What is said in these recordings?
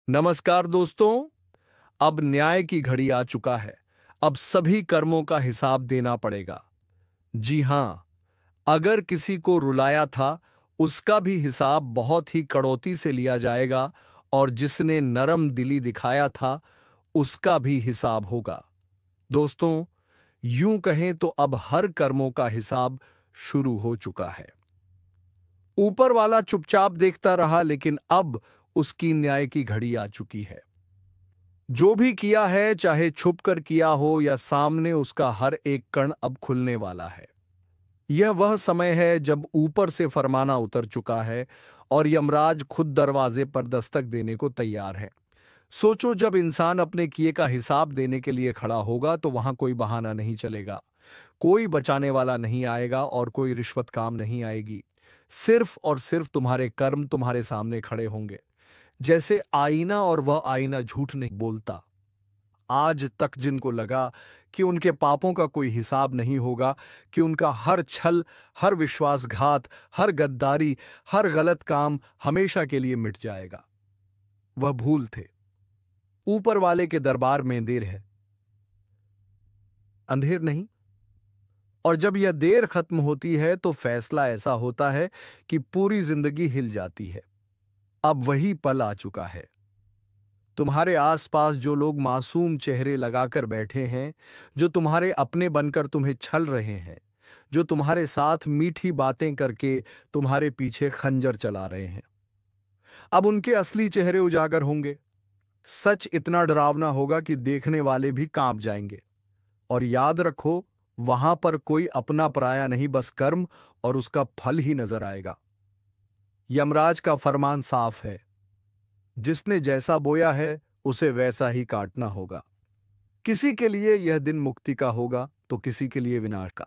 नमस्कार दोस्तों। अब न्याय की घड़ी आ चुका है। अब सभी कर्मों का हिसाब देना पड़ेगा। जी हां, अगर किसी को रुलाया था उसका भी हिसाब बहुत ही कड़ौती से लिया जाएगा और जिसने नरम दिली दिखाया था उसका भी हिसाब होगा। दोस्तों, यूं कहें तो अब हर कर्मों का हिसाब शुरू हो चुका है। ऊपर वाला चुपचाप देखता रहा, लेकिन अब उसकी न्याय की घड़ी आ चुकी है। जो भी किया है, चाहे छुप कर किया हो या सामने, उसका हर एक कण अब खुलने वाला है। यह वह समय है जब ऊपर से फरमाना उतर चुका है और यमराज खुद दरवाजे पर दस्तक देने को तैयार है। सोचो, जब इंसान अपने किए का हिसाब देने के लिए खड़ा होगा तो वहां कोई बहाना नहीं चलेगा, कोई बचाने वाला नहीं आएगा और कोई रिश्वत काम नहीं आएगी। सिर्फ और सिर्फ तुम्हारे कर्म तुम्हारे सामने खड़े होंगे, जैसे आईना, और वह आईना झूठ नहीं बोलता। आज तक जिनको लगा कि उनके पापों का कोई हिसाब नहीं होगा, कि उनका हर छल, हर विश्वासघात, हर गद्दारी, हर गलत काम हमेशा के लिए मिट जाएगा, वह भूल थे। ऊपर वाले के दरबार में देर है, अंधेर नहीं। और जब यह देर खत्म होती है तो फैसला ऐसा होता है कि पूरी जिंदगी हिल जाती है। अब वही पल आ चुका है। तुम्हारे आसपास जो लोग मासूम चेहरे लगाकर बैठे हैं, जो तुम्हारे अपने बनकर तुम्हें छल रहे हैं, जो तुम्हारे साथ मीठी बातें करके तुम्हारे पीछे खंजर चला रहे हैं, अब उनके असली चेहरे उजागर होंगे। सच इतना डरावना होगा कि देखने वाले भी कांप जाएंगे। और याद रखो, वहां पर कोई अपना पराया नहीं, बस कर्म और उसका फल ही नजर आएगा। यमराज का फरमान साफ है, जिसने जैसा बोया है उसे वैसा ही काटना होगा। किसी के लिए यह दिन मुक्ति का होगा तो किसी के लिए विनाश का।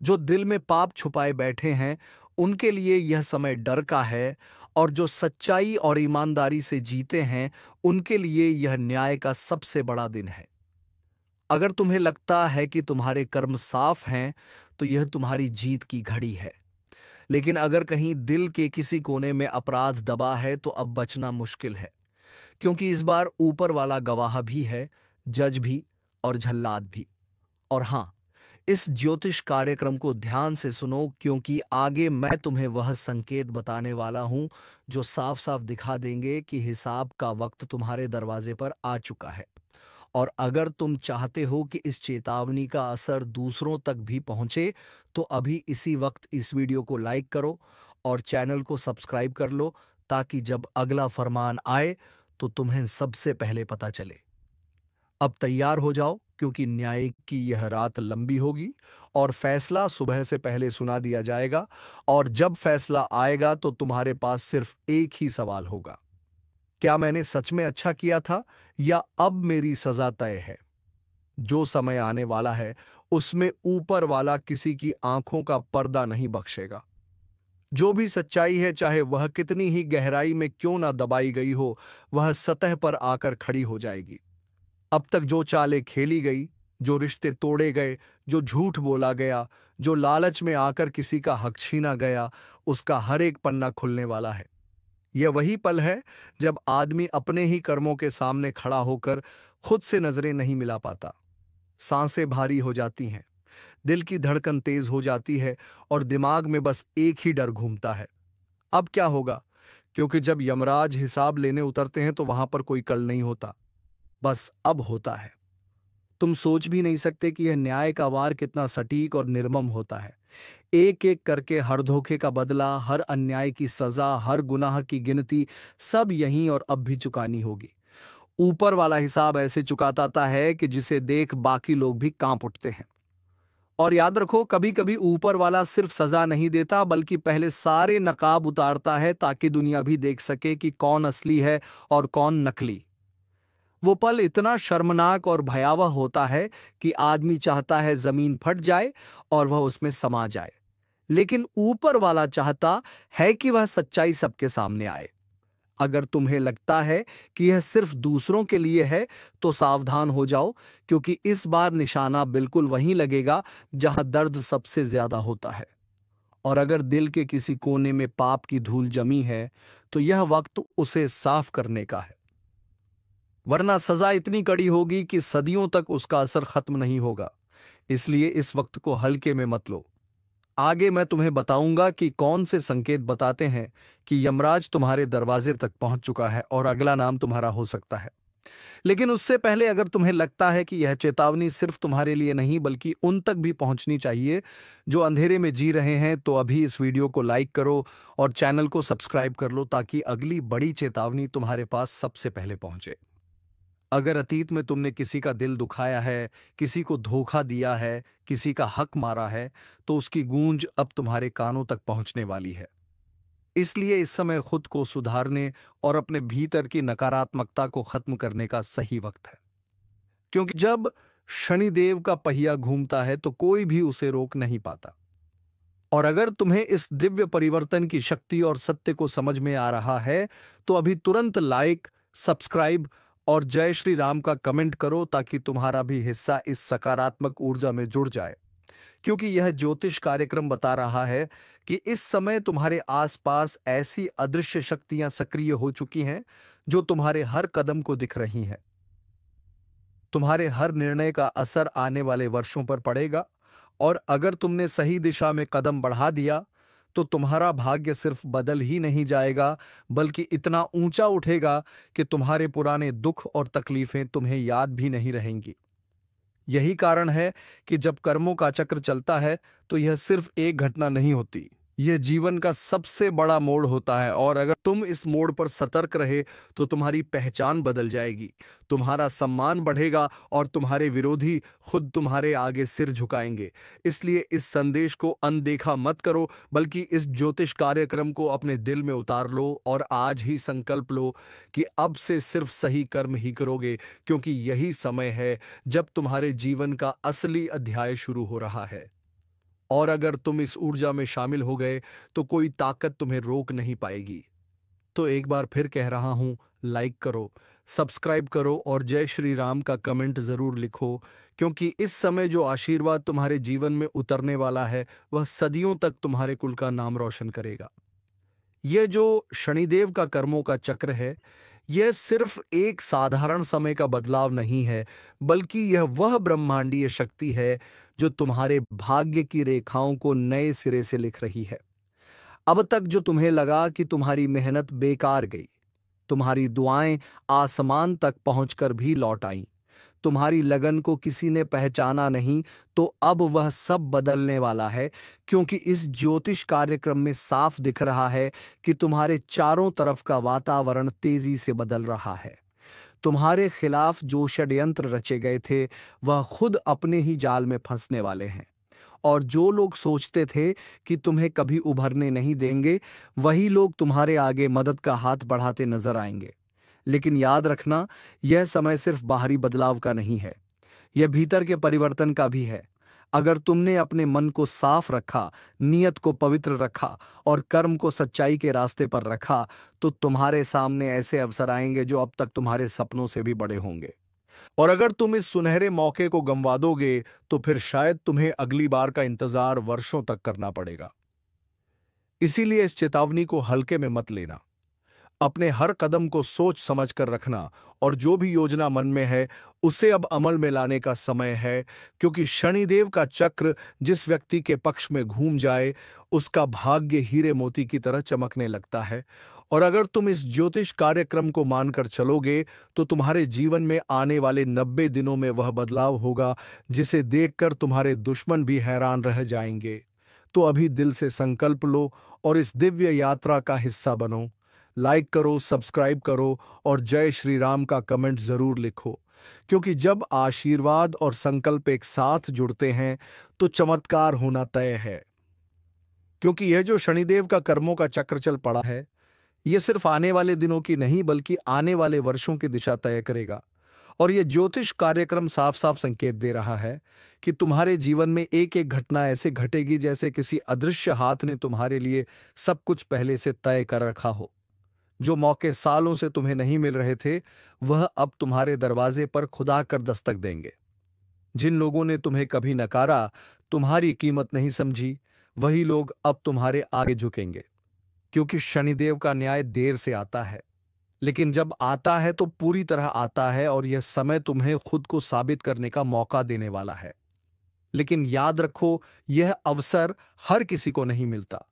जो दिल में पाप छुपाए बैठे हैं उनके लिए यह समय डर का है, और जो सच्चाई और ईमानदारी से जीते हैं उनके लिए यह न्याय का सबसे बड़ा दिन है। अगर तुम्हें लगता है कि तुम्हारे कर्म साफ हैं तो यह तुम्हारी जीत की घड़ी है। लेकिन अगर कहीं दिल के किसी कोने में अपराध दबा है तो अब बचना मुश्किल है, क्योंकि इस बार ऊपर वाला गवाह भी है, जज भी और जल्लाद भी। और हां, इस ज्योतिष कार्यक्रम को ध्यान से सुनो, क्योंकि आगे मैं तुम्हें वह संकेत बताने वाला हूं जो साफ साफ दिखा देंगे कि हिसाब का वक्त तुम्हारे दरवाजे पर आ चुका है। और अगर तुम चाहते हो कि इस चेतावनी का असर दूसरों तक भी पहुंचे तो अभी इसी वक्त इस वीडियो को लाइक करो और चैनल को सब्सक्राइब कर लो, ताकि जब अगला फरमान आए तो तुम्हें सबसे पहले पता चले। अब तैयार हो जाओ, क्योंकि न्याय की यह रात लंबी होगी और फैसला सुबह से पहले सुना दिया जाएगा। और जब फैसला आएगा तो तुम्हारे पास सिर्फ एक ही सवाल होगा, क्या मैंने सच में अच्छा किया था या अब मेरी सजा तय है। जो समय आने वाला है उसमें ऊपर वाला किसी की आंखों का पर्दा नहीं बख्शेगा। जो भी सच्चाई है, चाहे वह कितनी ही गहराई में क्यों ना दबाई गई हो, वह सतह पर आकर खड़ी हो जाएगी। अब तक जो चालें खेली गई, जो रिश्ते तोड़े गए, जो झूठ बोला गया, जो लालच में आकर किसी का हक छीना गया, उसका हर एक पन्ना खुलने वाला है। यह वही पल है जब आदमी अपने ही कर्मों के सामने खड़ा होकर खुद से नजरें नहीं मिला पाता। सांसें भारी हो जाती हैं, दिल की धड़कन तेज हो जाती है और दिमाग में बस एक ही डर घूमता है, अब क्या होगा। क्योंकि जब यमराज हिसाब लेने उतरते हैं तो वहां पर कोई कल नहीं होता, बस अब होता है। तुम सोच भी नहीं सकते कि यह न्याय का वार कितना सटीक और निर्मम होता है। एक एक करके हर धोखे का बदला, हर अन्याय की सजा, हर गुनाह की गिनती, सब यहीं और अब भी चुकानी होगी। ऊपर वाला हिसाब ऐसे चुकाता है कि जिसे देख बाकी लोग भी कांप उठते हैं। और याद रखो, कभी कभी ऊपर वाला सिर्फ सजा नहीं देता, बल्कि पहले सारे नकाब उतारता है, ताकि दुनिया भी देख सके कि कौन असली है और कौन नकली। वो पल इतना शर्मनाक और भयावह होता है कि आदमी चाहता है जमीन फट जाए और वह उसमें समा जाए, लेकिन ऊपर वाला चाहता है कि वह सच्चाई सबके सामने आए। अगर तुम्हें लगता है कि यह सिर्फ दूसरों के लिए है तो सावधान हो जाओ, क्योंकि इस बार निशाना बिल्कुल वहीं लगेगा जहां दर्द सबसे ज्यादा होता है। और अगर दिल के किसी कोने में पाप की धूल जमी है तो यह वक्त उसे साफ करने का है। वरना सजा इतनी कड़ी होगी कि सदियों तक उसका असर खत्म नहीं होगा। इसलिए इस वक्त को हल्के में मत लो। आगे मैं तुम्हें बताऊंगा कि कौन से संकेत बताते हैं कि यमराज तुम्हारे दरवाजे तक पहुंच चुका है और अगला नाम तुम्हारा हो सकता है। लेकिन उससे पहले अगर तुम्हें लगता है कि यह चेतावनी सिर्फ तुम्हारे लिए नहीं बल्कि उन तक भी पहुंचनी चाहिए जो अंधेरे में जी रहे हैं, तो अभी इस वीडियो को लाइक करो और चैनल को सब्सक्राइब कर लो ताकि अगली बड़ी चेतावनी तुम्हारे पास सबसे पहले पहुंचे। अगर अतीत में तुमने किसी का दिल दुखाया है, किसी को धोखा दिया है, किसी का हक मारा है, तो उसकी गूंज अब तुम्हारे कानों तक पहुंचने वाली है। इसलिए इस समय खुद को सुधारने और अपने भीतर की नकारात्मकता को खत्म करने का सही वक्त है। क्योंकि जब शनिदेव का पहिया घूमता है तो कोई भी उसे रोक नहीं पाता। और अगर तुम्हें इस दिव्य परिवर्तन की शक्ति और सत्य को समझ में आ रहा है तो अभी तुरंत लाइक, सब्सक्राइब और जय श्री राम का कमेंट करो ताकि तुम्हारा भी हिस्सा इस सकारात्मक ऊर्जा में जुड़ जाए। क्योंकि यह ज्योतिष कार्यक्रम बता रहा है कि इस समय तुम्हारे आसपास ऐसी अदृश्य शक्तियां सक्रिय हो चुकी हैं जो तुम्हारे हर कदम को दिख रही हैं। तुम्हारे हर निर्णय का असर आने वाले वर्षों पर पड़ेगा और अगर तुमने सही दिशा में कदम बढ़ा दिया तो तुम्हारा भाग्य सिर्फ बदल ही नहीं जाएगा बल्कि इतना ऊंचा उठेगा कि तुम्हारे पुराने दुख और तकलीफें तुम्हें याद भी नहीं रहेंगी। यही कारण है कि जब कर्मों का चक्र चलता है तो यह सिर्फ एक घटना नहीं होती, यह जीवन का सबसे बड़ा मोड़ होता है। और अगर तुम इस मोड़ पर सतर्क रहे तो तुम्हारी पहचान बदल जाएगी, तुम्हारा सम्मान बढ़ेगा और तुम्हारे विरोधी खुद तुम्हारे आगे सिर झुकाएंगे। इसलिए इस संदेश को अनदेखा मत करो बल्कि इस ज्योतिष कार्यक्रम को अपने दिल में उतार लो और आज ही संकल्प लो कि अब से सिर्फ सही कर्म ही करोगे, क्योंकि यही समय है जब तुम्हारे जीवन का असली अध्याय शुरू हो रहा है। और अगर तुम इस ऊर्जा में शामिल हो गए तो कोई ताकत तुम्हें रोक नहीं पाएगी। तो एक बार फिर कह रहा हूं, लाइक करो, सब्सक्राइब करो और जय श्री राम का कमेंट जरूर लिखो, क्योंकि इस समय जो आशीर्वाद तुम्हारे जीवन में उतरने वाला है वह सदियों तक तुम्हारे कुल का नाम रोशन करेगा। यह जो शनिदेव का कर्मों का चक्र है, यह सिर्फ एक साधारण समय का बदलाव नहीं है बल्कि यह वह ब्रह्मांडीय शक्ति है जो तुम्हारे भाग्य की रेखाओं को नए सिरे से लिख रही है। अब तक जो तुम्हें लगा कि तुम्हारी मेहनत बेकार गई, तुम्हारी दुआएं आसमान तक पहुंचकर भी लौट आईं, तुम्हारी लगन को किसी ने पहचाना नहीं, तो अब वह सब बदलने वाला है, क्योंकि इस ज्योतिष कार्यक्रम में साफ दिख रहा है कि तुम्हारे चारों तरफ का वातावरण तेजी से बदल रहा है। तुम्हारे खिलाफ जो षड्यंत्र रचे गए थे वह खुद अपने ही जाल में फंसने वाले हैं। और जो लोग सोचते थे कि तुम्हें कभी उभरने नहीं देंगे, वही लोग तुम्हारे आगे मदद का हाथ बढ़ाते नजर आएंगे। लेकिन याद रखना, यह समय सिर्फ बाहरी बदलाव का नहीं है, यह भीतर के परिवर्तन का भी है। अगर तुमने अपने मन को साफ रखा, नियत को पवित्र रखा और कर्म को सच्चाई के रास्ते पर रखा, तो तुम्हारे सामने ऐसे अवसर आएंगे जो अब तक तुम्हारे सपनों से भी बड़े होंगे। और अगर तुम इस सुनहरे मौके को गंवा दोगे तो फिर शायद तुम्हें अगली बार का इंतजार वर्षों तक करना पड़ेगा। इसीलिए इस चेतावनी को हल्के में मत लेना, अपने हर कदम को सोच समझ कर रखना और जो भी योजना मन में है उसे अब अमल में लाने का समय है, क्योंकि शनिदेव का चक्र जिस व्यक्ति के पक्ष में घूम जाए उसका भाग्य हीरे मोती की तरह चमकने लगता है। और अगर तुम इस ज्योतिष कार्यक्रम को मानकर चलोगे तो तुम्हारे जीवन में आने वाले 90 दिनों में वह बदलाव होगा जिसे देखकर तुम्हारे दुश्मन भी हैरान रह जाएंगे। तो अभी दिल से संकल्प लो और इस दिव्य यात्रा का हिस्सा बनो। लाइक करो, सब्सक्राइब करो और जय श्री राम का कमेंट जरूर लिखो, क्योंकि जब आशीर्वाद और संकल्प एक साथ जुड़ते हैं तो चमत्कार होना तय है। क्योंकि यह जो शनिदेव का कर्मों का चक्र चल पड़ा है, यह सिर्फ आने वाले दिनों की नहीं बल्कि आने वाले वर्षों की दिशा तय करेगा। और यह ज्योतिष कार्यक्रम साफ साफ संकेत दे रहा है कि तुम्हारे जीवन में एक एक घटना ऐसे घटेगी जैसे किसी अदृश्य हाथ ने तुम्हारे लिए सब कुछ पहले से तय कर रखा हो। जो मौके सालों से तुम्हें नहीं मिल रहे थे वह अब तुम्हारे दरवाजे पर खुदा कर दस्तक देंगे। जिन लोगों ने तुम्हें कभी नकारा, तुम्हारी कीमत नहीं समझी, वही लोग अब तुम्हारे आगे झुकेंगे, क्योंकि शनिदेव का न्याय देर से आता है लेकिन जब आता है तो पूरी तरह आता है और यह समय तुम्हें खुद को साबित करने का मौका देने वाला है। लेकिन याद रखो, यह अवसर हर किसी को नहीं मिलता।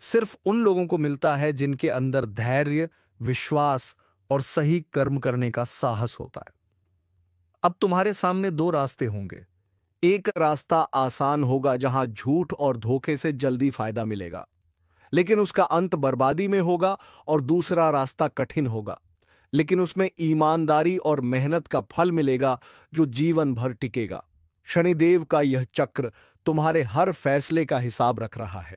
सिर्फ उन लोगों को मिलता है जिनके अंदर धैर्य, विश्वास और सही कर्म करने का साहस होता है। अब तुम्हारे सामने दो रास्ते होंगे। एक रास्ता आसान होगा जहां झूठ और धोखे से जल्दी फायदा मिलेगा, लेकिन उसका अंत बर्बादी में होगा। और दूसरा रास्ता कठिन होगा, लेकिन उसमें ईमानदारी और मेहनत का फल मिलेगा जो जीवन भर टिकेगा। शनिदेव का यह चक्र तुम्हारे हर फैसले का हिसाब रख रहा है।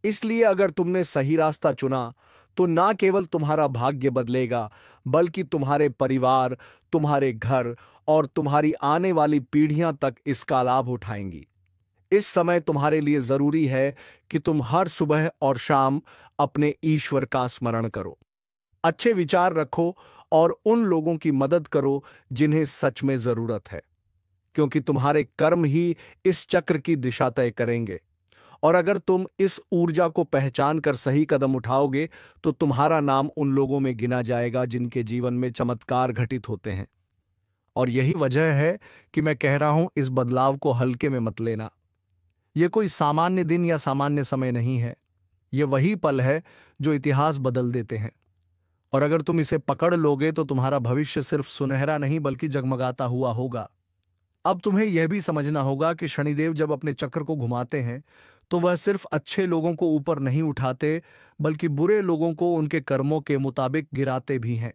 इसलिए अगर तुमने सही रास्ता चुना तो ना केवल तुम्हारा भाग्य बदलेगा, बल्कि तुम्हारे परिवार, तुम्हारे घर और तुम्हारी आने वाली पीढ़ियां तक इसका लाभ उठाएंगी। इस समय तुम्हारे लिए जरूरी है कि तुम हर सुबह और शाम अपने ईश्वर का स्मरण करो, अच्छे विचार रखो और उन लोगों की मदद करो जिन्हें सच में जरूरत है, क्योंकि तुम्हारे कर्म ही इस चक्र की दिशा तय करेंगे। और अगर तुम इस ऊर्जा को पहचान कर सही कदम उठाओगे तो तुम्हारा नाम उन लोगों में गिना जाएगा जिनके जीवन में चमत्कार घटित होते हैं। और यही वजह है कि मैं कह रहा हूं, इस बदलाव को हल्के में मत लेना। यह कोई सामान्य दिन या सामान्य समय नहीं है। यह वही पल है जो इतिहास बदल देते हैं। और अगर तुम इसे पकड़ लोगे तो तुम्हारा भविष्य सिर्फ सुनहरा नहीं बल्कि जगमगाता हुआ होगा। अब तुम्हें यह भी समझना होगा कि शनिदेव जब अपने चक्र को घुमाते हैं तो वह सिर्फ अच्छे लोगों को ऊपर नहीं उठाते, बल्कि बुरे लोगों को उनके कर्मों के मुताबिक गिराते भी हैं।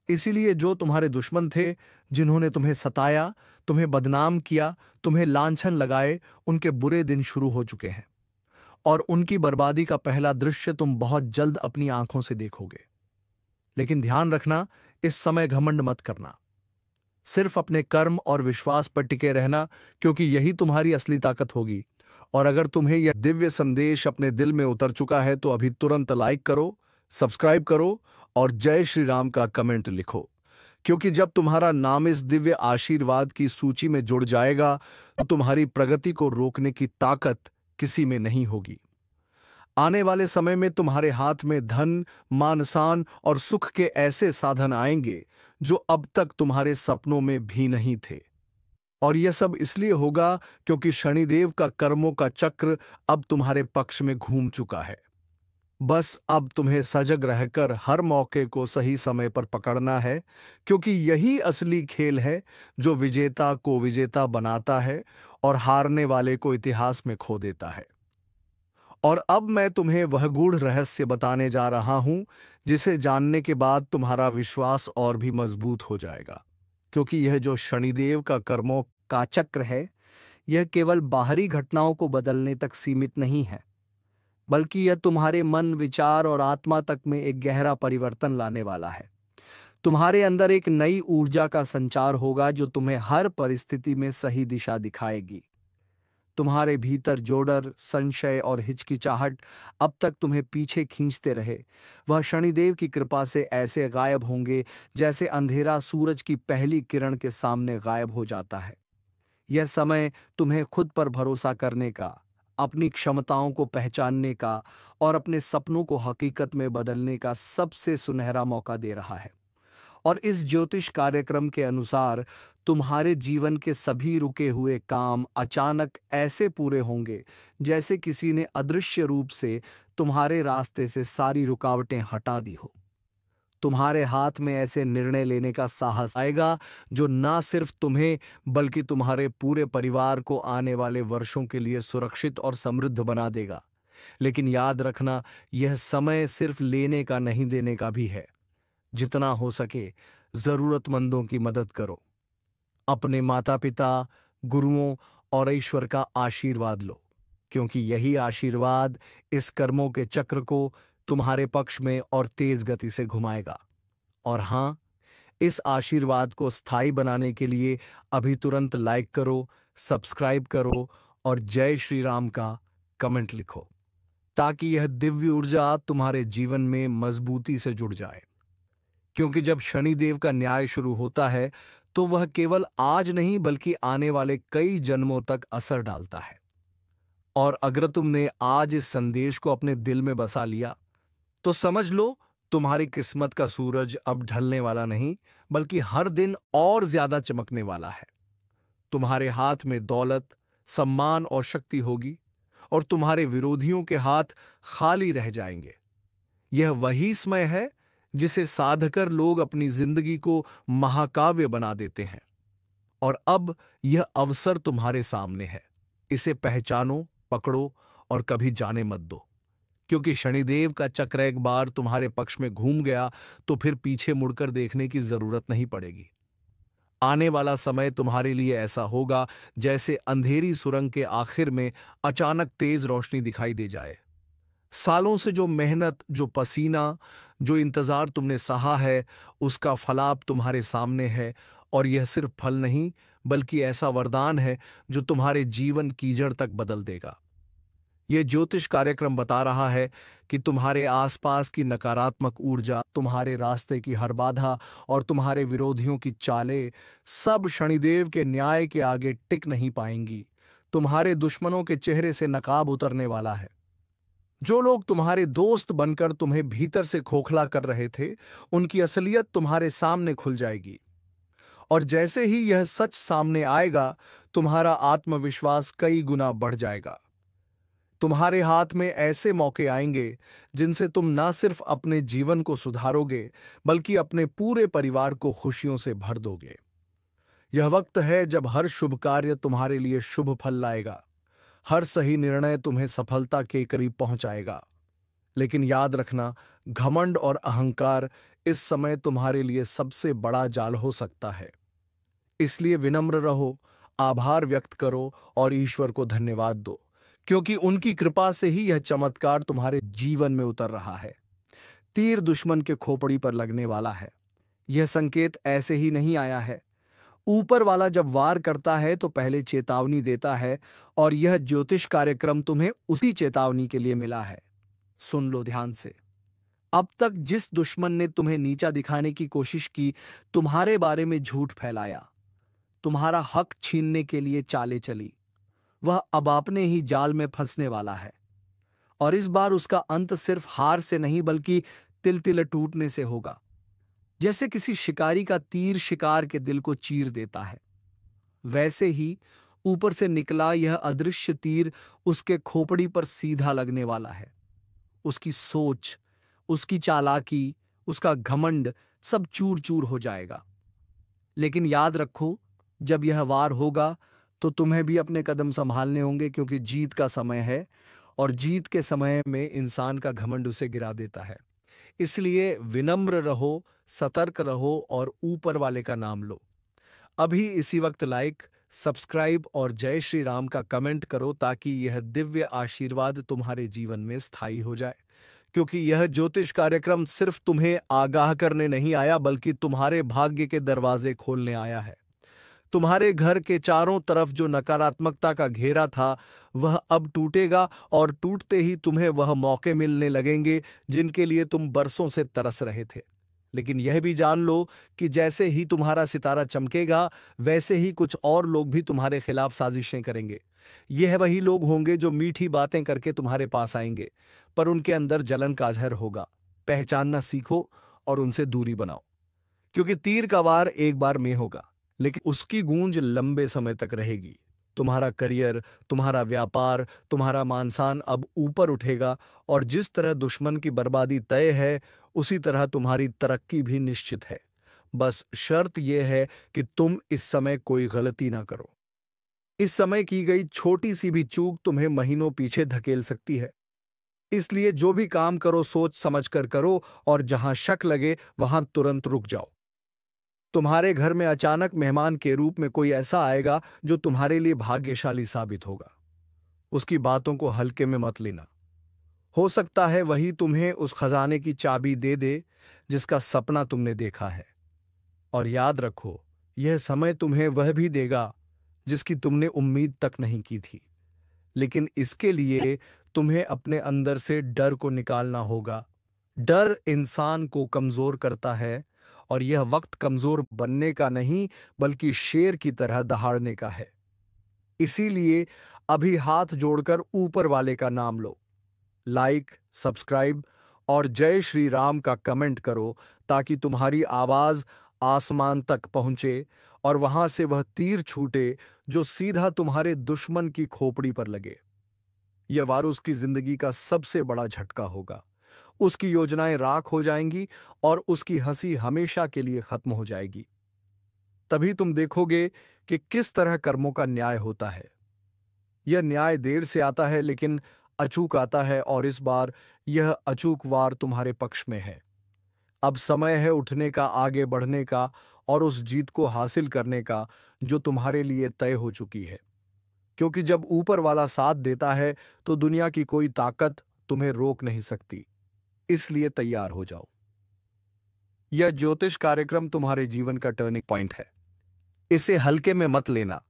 इसीलिए जो तुम्हारे दुश्मन थे, जिन्होंने तुम्हें सताया, तुम्हें बदनाम किया, तुम्हें लांछन लगाए, उनके बुरे दिन शुरू हो चुके हैं और उनकी बर्बादी का पहला दृश्य तुम बहुत जल्द अपनी आंखों से देखोगे। लेकिन ध्यान रखना, इस समय घमंड मत करना। सिर्फ अपने कर्म और विश्वास पर टिके रहना, क्योंकि यही तुम्हारी असली ताकत होगी। और अगर तुम्हें यह दिव्य संदेश अपने दिल में उतर चुका है तो अभी तुरंत लाइक करो, सब्सक्राइब करो और जय श्री राम का कमेंट लिखो, क्योंकि जब तुम्हारा नाम इस दिव्य आशीर्वाद की सूची में जुड़ जाएगा तो तुम्हारी प्रगति को रोकने की ताकत किसी में नहीं होगी। आने वाले समय में तुम्हारे हाथ में धन, मान सम्मान और सुख के ऐसे साधन आएंगे जो अब तक तुम्हारे सपनों में भी नहीं थे। और यह सब इसलिए होगा क्योंकि शनिदेव का कर्मों का चक्र अब तुम्हारे पक्ष में घूम चुका है। बस अब तुम्हें सजग रहकर हर मौके को सही समय पर पकड़ना है, क्योंकि यही असली खेल है जो विजेता को विजेता बनाता है और हारने वाले को इतिहास में खो देता है। और अब मैं तुम्हें वह गूढ़ रहस्य बताने जा रहा हूं जिसे जानने के बाद तुम्हारा विश्वास और भी मजबूत हो जाएगा। क्योंकि यह जो शनिदेव का कर्मों का चक्र है, यह केवल बाहरी घटनाओं को बदलने तक सीमित नहीं है, बल्कि यह तुम्हारे मन, विचार और आत्मा तक में एक गहरा परिवर्तन लाने वाला है। तुम्हारे अंदर एक नई ऊर्जा का संचार होगा जो तुम्हें हर परिस्थिति में सही दिशा दिखाएगी। तुम्हारे भीतर जो डर, संशय और हिचकिचाहट अब तक तुम्हें पीछे खींचते रहे, वह शनिदेव की कृपा से ऐसे गायब होंगे जैसे अंधेरा सूरज की पहली किरण के सामने गायब हो जाता है। यह समय तुम्हें खुद पर भरोसा करने का, अपनी क्षमताओं को पहचानने का और अपने सपनों को हकीकत में बदलने का सबसे सुनहरा मौका दे रहा है। और इस ज्योतिष कार्यक्रम के अनुसार तुम्हारे जीवन के सभी रुके हुए काम अचानक ऐसे पूरे होंगे जैसे किसी ने अदृश्य रूप से तुम्हारे रास्ते से सारी रुकावटें हटा दी हो। तुम्हारे हाथ में ऐसे निर्णय लेने का साहस आएगा जो ना सिर्फ तुम्हें बल्कि तुम्हारे पूरे परिवार को आने वाले वर्षों के लिए सुरक्षित और समृद्ध बना देगा। लेकिन याद रखना, यह समय सिर्फ लेने का नहीं, देने का भी है। जितना हो सके जरूरतमंदों की मदद करो, अपने माता पिता, गुरुओं और ईश्वर का आशीर्वाद लो, क्योंकि यही आशीर्वाद इस कर्मों के चक्र को तुम्हारे पक्ष में और तेज गति से घुमाएगा। और हाँ, इस आशीर्वाद को स्थायी बनाने के लिए अभी तुरंत लाइक करो, सब्सक्राइब करो और जय श्री राम का कमेंट लिखो, ताकि यह दिव्य ऊर्जा तुम्हारे जीवन में मजबूती से जुड़ जाए। क्योंकि जब शनिदेव का न्याय शुरू होता है तो वह केवल आज नहीं बल्कि आने वाले कई जन्मों तक असर डालता है। और अगर तुमने आज इस संदेश को अपने दिल में बसा लिया तो समझ लो तुम्हारी किस्मत का सूरज अब ढलने वाला नहीं, बल्कि हर दिन और ज्यादा चमकने वाला है। तुम्हारे हाथ में दौलत, सम्मान और शक्ति होगी, और तुम्हारे विरोधियों के हाथ खाली रह जाएंगे। यह वही समय है जिसे साधकर लोग अपनी जिंदगी को महाकाव्य बना देते हैं। और अब यह अवसर तुम्हारे सामने है। इसे पहचानो, पकड़ो और कभी जाने मत दो। क्योंकि शनिदेव का चक्र एक बार तुम्हारे पक्ष में घूम गया तो फिर पीछे मुड़कर देखने की जरूरत नहीं पड़ेगी। आने वाला समय तुम्हारे लिए ऐसा होगा जैसे अंधेरी सुरंग के आखिर में अचानक तेज रोशनी दिखाई दे जाए। सालों से जो मेहनत, जो पसीना, जो इंतजार तुमने सहा है, उसका फलाप तुम्हारे सामने है। और यह सिर्फ फल नहीं, बल्कि ऐसा वरदान है जो तुम्हारे जीवन की जड़ तक बदल देगा। यह ज्योतिष कार्यक्रम बता रहा है कि तुम्हारे आसपास की नकारात्मक ऊर्जा, तुम्हारे रास्ते की हर बाधा और तुम्हारे विरोधियों की चालें सब शनिदेव के न्याय के आगे टिक नहीं पाएंगी। तुम्हारे दुश्मनों के चेहरे से नकाब उतरने वाला है। जो लोग तुम्हारे दोस्त बनकर तुम्हें भीतर से खोखला कर रहे थे, उनकी असलियत तुम्हारे सामने खुल जाएगी। और जैसे ही यह सच सामने आएगा, तुम्हारा आत्मविश्वास कई गुना बढ़ जाएगा। तुम्हारे हाथ में ऐसे मौके आएंगे जिनसे तुम न सिर्फ अपने जीवन को सुधारोगे, बल्कि अपने पूरे परिवार को खुशियों से भर दोगे। यह वक्त है जब हर शुभ कार्य तुम्हारे लिए शुभ फल लाएगा। हर सही निर्णय तुम्हें सफलता के करीब पहुंचाएगा। लेकिन याद रखना, घमंड और अहंकार इस समय तुम्हारे लिए सबसे बड़ा जाल हो सकता है। इसलिए विनम्र रहो, आभार व्यक्त करो और ईश्वर को धन्यवाद दो, क्योंकि उनकी कृपा से ही यह चमत्कार तुम्हारे जीवन में उतर रहा है। तीर दुश्मन के खोपड़ी पर लगने वाला है। यह संकेत ऐसे ही नहीं आया है। ऊपर वाला जब वार करता है तो पहले चेतावनी देता है, और यह ज्योतिष कार्यक्रम तुम्हें उसी चेतावनी के लिए मिला है। सुन लो ध्यान से। अब तक जिस दुश्मन ने तुम्हें नीचा दिखाने की कोशिश की, तुम्हारे बारे में झूठ फैलाया, तुम्हारा हक छीनने के लिए चालें चली, वह अब अपने ही जाल में फंसने वाला है। और इस बार उसका अंत सिर्फ हार से नहीं, बल्कि तिल तिल टूटने से होगा। जैसे किसी शिकारी का तीर शिकार के दिल को चीर देता है, वैसे ही ऊपर से निकला यह अदृश्य तीर उसके खोपड़ी पर सीधा लगने वाला है। उसकी सोच, उसकी चालाकी, उसका घमंड सब चूर चूर हो जाएगा। लेकिन याद रखो, जब यह वार होगा तो तुम्हें भी अपने कदम संभालने होंगे, क्योंकि जीत का समय है, और जीत के समय में इंसान का घमंड उसे गिरा देता है। इसलिए विनम्र रहो, सतर्क रहो और ऊपर वाले का नाम लो। अभी इसी वक्त लाइक, सब्सक्राइब और जय श्री राम का कमेंट करो, ताकि यह दिव्य आशीर्वाद तुम्हारे जीवन में स्थायी हो जाए। क्योंकि यह ज्योतिष कार्यक्रम सिर्फ तुम्हें आगाह करने नहीं आया, बल्कि तुम्हारे भाग्य के दरवाजे खोलने आया है। तुम्हारे घर के चारों तरफ जो नकारात्मकता का घेरा था, वह अब टूटेगा, और टूटते ही तुम्हें वह मौके मिलने लगेंगे जिनके लिए तुम बरसों से तरस रहे थे। लेकिन यह भी जान लो कि जैसे ही तुम्हारा सितारा चमकेगा, वैसे ही कुछ और लोग भी तुम्हारे खिलाफ साजिशें करेंगे। यह वही लोग होंगे जो मीठी बातें करके तुम्हारे पास आएंगे, पर उनके अंदर जलन का जहर होगा। पहचानना सीखो और उनसे दूरी बनाओ, क्योंकि तीर का वार एक बार में होगा, लेकिन उसकी गूंज लंबे समय तक रहेगी। तुम्हारा करियर, तुम्हारा व्यापार, तुम्हारा मानसान अब ऊपर उठेगा, और जिस तरह दुश्मन की बर्बादी तय है, उसी तरह तुम्हारी तरक्की भी निश्चित है। बस शर्त यह है कि तुम इस समय कोई गलती ना करो। इस समय की गई छोटी सी भी चूक तुम्हें महीनों पीछे धकेल सकती है। इसलिए जो भी काम करो, सोच समझ कर करो, और जहां शक लगे वहां तुरंत रुक जाओ। तुम्हारे घर में अचानक मेहमान के रूप में कोई ऐसा आएगा जो तुम्हारे लिए भाग्यशाली साबित होगा। उसकी बातों को हल्के में मत लेना। हो सकता है वही तुम्हें उस खजाने की चाबी दे दे जिसका सपना तुमने देखा है। और याद रखो, यह समय तुम्हें वह भी देगा जिसकी तुमने उम्मीद तक नहीं की थी। लेकिन इसके लिए तुम्हें अपने अंदर से डर को निकालना होगा। डर इंसान को कमजोर करता है, और यह वक्त कमजोर बनने का नहीं, बल्कि शेर की तरह दहाड़ने का है। इसीलिए अभी हाथ जोड़कर ऊपर वाले का नाम लो, लाइक, सब्सक्राइब और जय श्री राम का कमेंट करो ताकि तुम्हारी आवाज आसमान तक पहुंचे और वहां से वह तीर छूटे जो सीधा तुम्हारे दुश्मन की खोपड़ी पर लगे। यह वार उसकी जिंदगी का सबसे बड़ा झटका होगा। उसकी योजनाएं राख हो जाएंगी और उसकी हंसी हमेशा के लिए खत्म हो जाएगी। तभी तुम देखोगे कि किस तरह कर्मों का न्याय होता है। यह न्याय देर से आता है लेकिन अचूक आता है, और इस बार यह अचूक वार तुम्हारे पक्ष में है। अब समय है उठने का, आगे बढ़ने का और उस जीत को हासिल करने का जो तुम्हारे लिए तय हो चुकी है। क्योंकि जब ऊपर वाला साथ देता है तो दुनिया की कोई ताकत तुम्हें रोक नहीं सकती। इसलिए तैयार हो जाओ। यह ज्योतिष कार्यक्रम तुम्हारे जीवन का टर्निंग पॉइंट है। इसे हल्के में मत लेना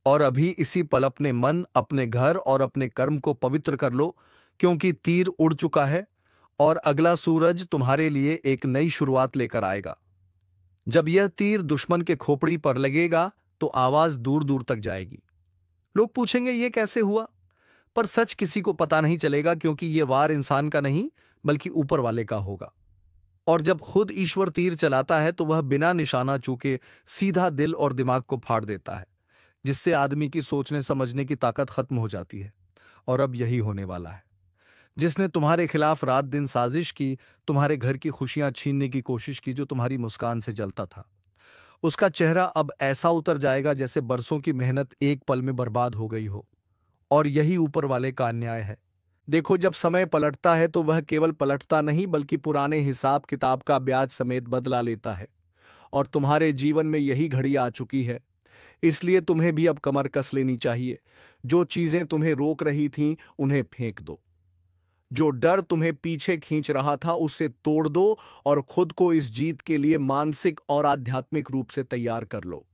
और अभी इसी पल अपने मन, अपने घर और अपने कर्म को पवित्र कर लो, क्योंकि तीर उड़ चुका है और अगला सूरज तुम्हारे लिए एक नई शुरुआत लेकर आएगा। जब यह तीर दुश्मन के खोपड़ी पर लगेगा तो आवाज दूर दूर तक जाएगी। लोग पूछेंगे ये कैसे हुआ, पर सच किसी को पता नहीं चलेगा, क्योंकि यह वार इंसान का नहीं बल्कि ऊपर वाले का होगा। और जब खुद ईश्वर तीर चलाता है तो वह बिना निशाना चूके सीधा दिल और दिमाग को फाड़ देता है, जिससे आदमी की सोचने समझने की ताकत खत्म हो जाती है। और अब यही होने वाला है। जिसने तुम्हारे खिलाफ रात दिन साजिश की, तुम्हारे घर की खुशियां छीनने की कोशिश की, जो तुम्हारी मुस्कान से जलता था, उसका चेहरा अब ऐसा उतर जाएगा जैसे बरसों की मेहनत एक पल में बर्बाद हो गई हो। और यही ऊपर वाले का अन्याय है। देखो, जब समय पलटता है तो वह केवल पलटता नहीं बल्कि पुराने हिसाब किताब का ब्याज समेत बदला लेता है। और तुम्हारे जीवन में यही घड़ी आ चुकी है। इसलिए तुम्हें भी अब कमर कस लेनी चाहिए। जो चीजें तुम्हें रोक रही थीं उन्हें फेंक दो। जो डर तुम्हें पीछे खींच रहा था उसे तोड़ दो और खुद को इस जीत के लिए मानसिक और आध्यात्मिक रूप से तैयार कर लो।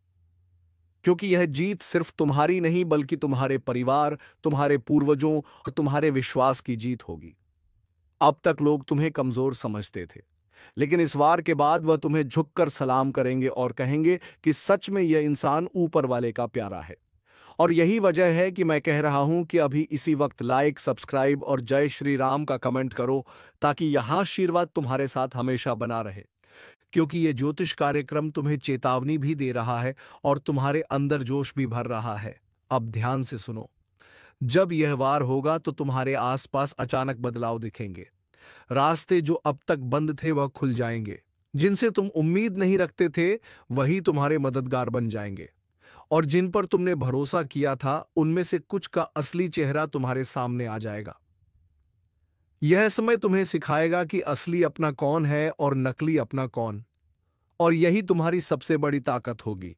क्योंकि यह जीत सिर्फ तुम्हारी नहीं बल्कि तुम्हारे परिवार, तुम्हारे पूर्वजों और तुम्हारे विश्वास की जीत होगी। अब तक लोग तुम्हें कमजोर समझते थे, लेकिन इस वार के बाद वह तुम्हें झुककर सलाम करेंगे और कहेंगे कि सच में यह इंसान ऊपर वाले का प्यारा है। और यही वजह है कि मैं कह रहा हूं कि अभी इसी वक्त लाइक, सब्सक्राइब और जय श्री राम का कमेंट करो, ताकि यह आशीर्वाद तुम्हारे साथ हमेशा बना रहे। क्योंकि ये ज्योतिष कार्यक्रम तुम्हें चेतावनी भी दे रहा है और तुम्हारे अंदर जोश भी भर रहा है। अब ध्यान से सुनो। जब यह वार होगा तो तुम्हारे आसपास अचानक बदलाव दिखेंगे। रास्ते जो अब तक बंद थे वह खुल जाएंगे। जिनसे तुम उम्मीद नहीं रखते थे वही तुम्हारे मददगार बन जाएंगे। और जिन पर तुमने भरोसा किया था उनमें से कुछ का असली चेहरा तुम्हारे सामने आ जाएगा। यह समय तुम्हें सिखाएगा कि असली अपना कौन है और नकली अपना कौन। और यही तुम्हारी सबसे बड़ी ताकत होगी।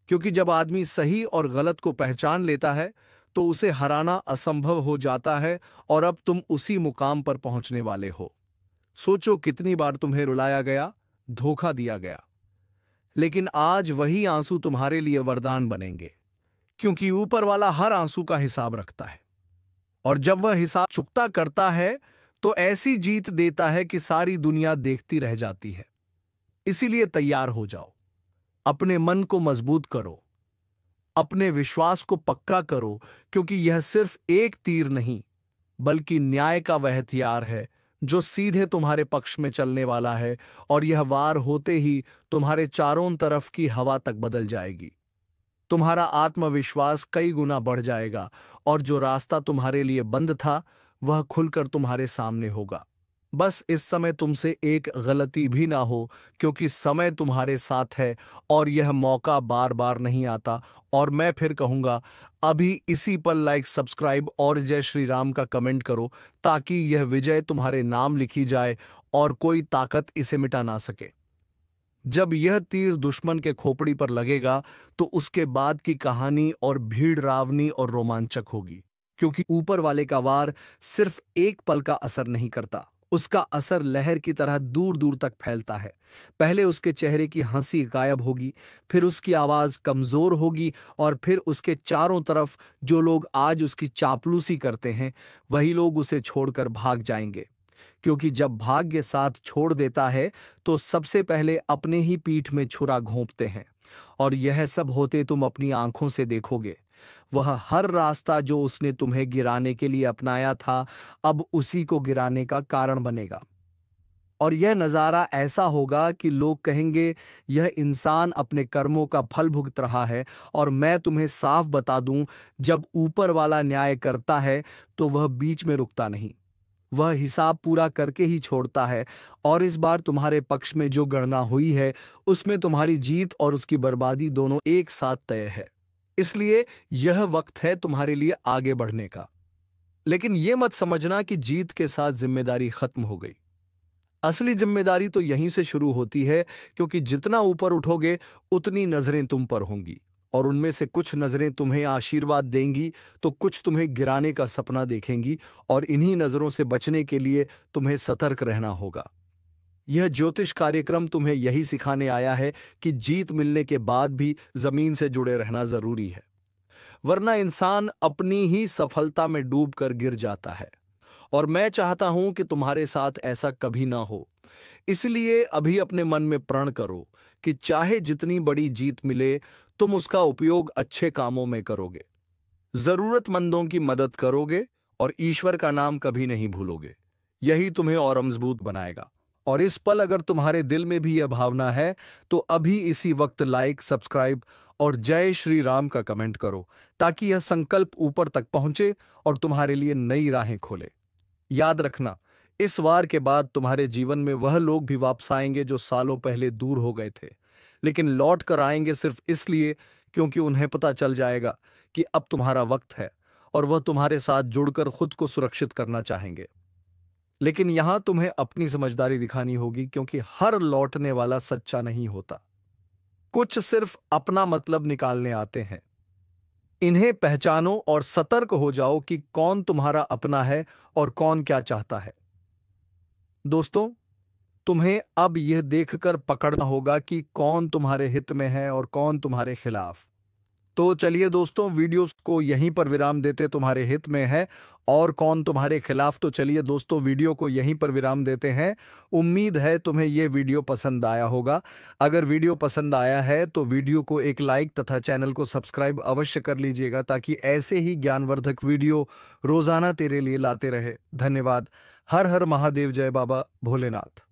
क्योंकि जब आदमी सही और गलत को पहचान लेता है तो उसे हराना असंभव हो जाता है, और अब तुम उसी मुकाम पर पहुंचने वाले हो। सोचो कितनी बार तुम्हें रुलाया गया, धोखा दिया गया, लेकिन आज वही आंसू तुम्हारे लिए वरदान बनेंगे। क्योंकि ऊपर वाला हर आंसू का हिसाब रखता है, और जब वह हिसाब चुकता करता है तो ऐसी जीत देता है कि सारी दुनिया देखती रह जाती है। इसीलिए तैयार हो जाओ। अपने मन को मजबूत करो, अपने विश्वास को पक्का करो, क्योंकि यह सिर्फ एक तीर नहीं बल्कि न्याय का वह हथियार है जो सीधे तुम्हारे पक्ष में चलने वाला है। और यह वार होते ही तुम्हारे चारों तरफ की हवा तक बदल जाएगी। तुम्हारा आत्मविश्वास कई गुना बढ़ जाएगा, और जो रास्ता तुम्हारे लिए बंद था वह खुलकर तुम्हारे सामने होगा। बस इस समय तुमसे एक गलती भी ना हो, क्योंकि समय तुम्हारे साथ है और यह मौका बार बार नहीं आता। और मैं फिर कहूंगा, अभी इसी पर लाइक, सब्सक्राइब और जय श्री राम का कमेंट करो, ताकि यह विजय तुम्हारे नाम लिखी जाए और कोई ताकत इसे मिटा ना सके। जब यह तीर दुश्मन के खोपड़ी पर लगेगा तो उसके बाद की कहानी और भीड़ रावनी और रोमांचक होगी। क्योंकि ऊपर वाले का वार सिर्फ एक पल का असर नहीं करता, उसका असर लहर की तरह दूर दूर तक फैलता है। पहले उसके चेहरे की हंसी गायब होगी, फिर उसकी आवाज कमजोर होगी, और फिर उसके चारों तरफ जो लोग आज उसकी चापलूसी करते हैं वही लोग उसे छोड़कर भाग जाएंगे। क्योंकि जब भाग्य साथ छोड़ देता है तो सबसे पहले अपने ही पीठ में छुरा घोंपते हैं। और यह सब होते तुम अपनी आंखों से देखोगे। वह हर रास्ता जो उसने तुम्हें गिराने के लिए अपनाया था अब उसी को गिराने का कारण बनेगा। और यह नज़ारा ऐसा होगा कि लोग कहेंगे यह इंसान अपने कर्मों का फल भुगत रहा है। और मैं तुम्हें साफ बता दूं, जब ऊपर वाला न्याय करता है तो वह बीच में रुकता नहीं, वह हिसाब पूरा करके ही छोड़ता है। और इस बार तुम्हारे पक्ष में जो गणना हुई है उसमें तुम्हारी जीत और उसकी बर्बादी दोनों एक साथ तय है। इसलिए यह वक्त है तुम्हारे लिए आगे बढ़ने का। लेकिन यह मत समझना कि जीत के साथ जिम्मेदारी खत्म हो गई। असली जिम्मेदारी तो यहीं से शुरू होती है, क्योंकि जितना ऊपर उठोगे उतनी नजरें तुम पर होंगी, और उनमें से कुछ नजरें तुम्हें आशीर्वाद देंगी तो कुछ तुम्हें गिराने का सपना देखेंगी। और इन्हीं नजरों से बचने के लिए तुम्हें सतर्क रहना होगा। यह ज्योतिष कार्यक्रम तुम्हें यही सिखाने आया है कि जीत मिलने के बाद भी जमीन से जुड़े रहना जरूरी है, वरना इंसान अपनी ही सफलता में डूबकर गिर जाता है। और मैं चाहता हूं कि तुम्हारे साथ ऐसा कभी ना हो। इसलिए अभी अपने मन में प्रण करो कि चाहे जितनी बड़ी जीत मिले, तुम उसका उपयोग अच्छे कामों में करोगे, जरूरतमंदों की मदद करोगे और ईश्वर का नाम कभी नहीं भूलोगे। यही तुम्हें और मजबूत बनाएगा। और इस पल अगर तुम्हारे दिल में भी यह भावना है तो अभी इसी वक्त लाइक, सब्सक्राइब और जय श्री राम का कमेंट करो, ताकि यह संकल्प ऊपर तक पहुंचे और तुम्हारे लिए नई राहें खोले। याद रखना, इस वार के बाद तुम्हारे जीवन में वह लोग भी वापस आएंगे जो सालों पहले दूर हो गए थे, लेकिन लौट कर आएंगे सिर्फ इसलिए क्योंकि उन्हें पता चल जाएगा कि अब तुम्हारा वक्त है, और वह तुम्हारे साथ जुड़कर खुद को सुरक्षित करना चाहेंगे। लेकिन यहां तुम्हें अपनी समझदारी दिखानी होगी, क्योंकि हर लौटने वाला सच्चा नहीं होता। कुछ सिर्फ अपना मतलब निकालने आते हैं। इन्हें पहचानो और सतर्क हो जाओ कि कौन तुम्हारा अपना है और कौन क्या चाहता है। दोस्तों, तुम्हें अब यह देखकर पकड़ना होगा कि कौन तुम्हारे हित में है और कौन तुम्हारे खिलाफ। तो चलिए दोस्तों, वीडियोस को यहीं पर विराम देते। तुम्हारे हित में है और कौन तुम्हारे खिलाफ। तो चलिए दोस्तों, वीडियो को यहीं पर विराम देते हैं। उम्मीद है तुम्हें यह वीडियो पसंद आया होगा। अगर वीडियो पसंद आया है तो वीडियो को एक लाइक तथा चैनल को सब्सक्राइब अवश्य कर लीजिएगा, ताकि ऐसे ही ज्ञानवर्धक वीडियो रोजाना तेरे लिए लाते रहे। धन्यवाद। हर हर महादेव। जय बाबा भोलेनाथ।